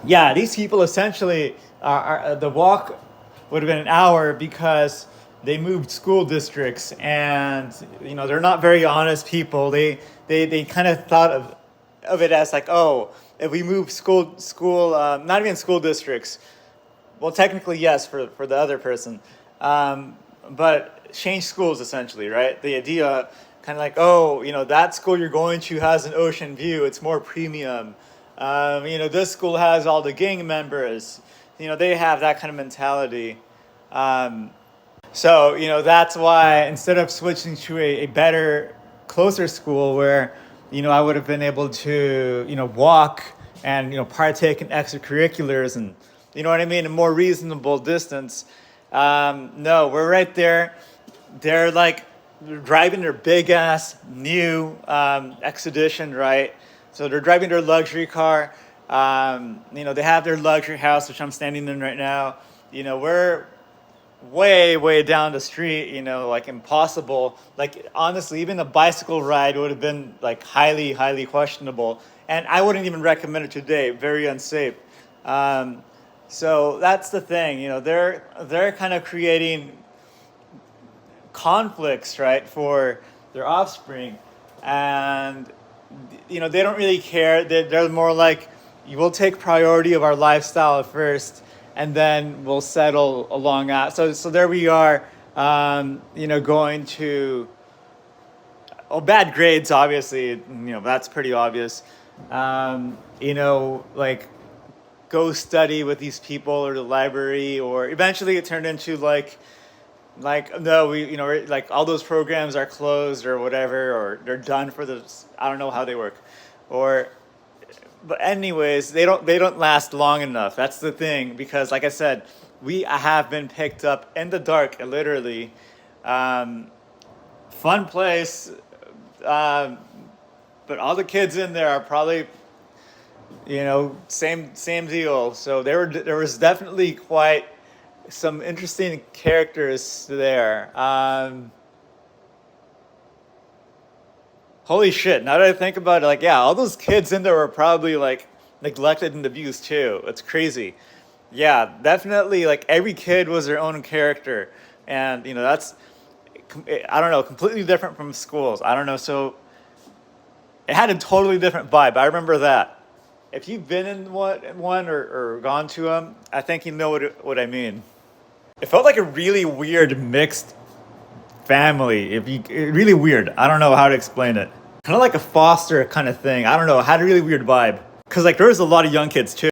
yeah, these people essentially the walk would have been an hour because they moved school districts, and they're not very honest people. They kind of thought of it as like, oh, if we move school not even school districts, well, technically yes for the other person, but change schools essentially, right? The idea kind of like, oh, that school you're going to has an ocean view, it's more premium. This school has all the gang members. They have that kind of mentality. Um, so that's why instead of switching to a better, closer school where I would have been able to walk and partake in extracurriculars and what I mean, a more reasonable distance. No, we're right there. They're like driving their big ass new Expedition, right? So they're driving their luxury car. They have their luxury house, which I'm standing in right now. We're way down the street, like impossible. Like honestly, even a bicycle ride would have been like highly questionable, and I wouldn't even recommend it today. Very unsafe. Um, so that's the thing. They're kind of creating conflicts, right, for their offspring, and they don't really care. They're more like, you will take priority of our lifestyle first, and then we'll settle along that. So there we are, going to, oh, bad grades, obviously, that's pretty obvious. Like, go study with these people or the library, or eventually it turned into like no, we like all those programs are closed or whatever, or they're done for the, I don't know how they work, or but anyways, they don't last long enough. That's the thing, because like I said, we have been picked up in the dark, literally. um, Fun place, um, but all the kids in there are probably same deal. So there was definitely quite some interesting characters there. Holy shit! Now that I think about it, like, yeah, all those kids in there were probably like neglected and abused too. It's crazy. Yeah, definitely. Like every kid was their own character, and that's, I don't know, completely different from schools. I don't know. So it had a totally different vibe. I remember that. If you've been in one or gone to them, I think you know what I mean. It felt like a really weird mixed family. Really weird. I don't know how to explain it. Kind of like a foster kind of thing. I don't know. It had a really weird vibe. Cause like there was a lot of young kids too.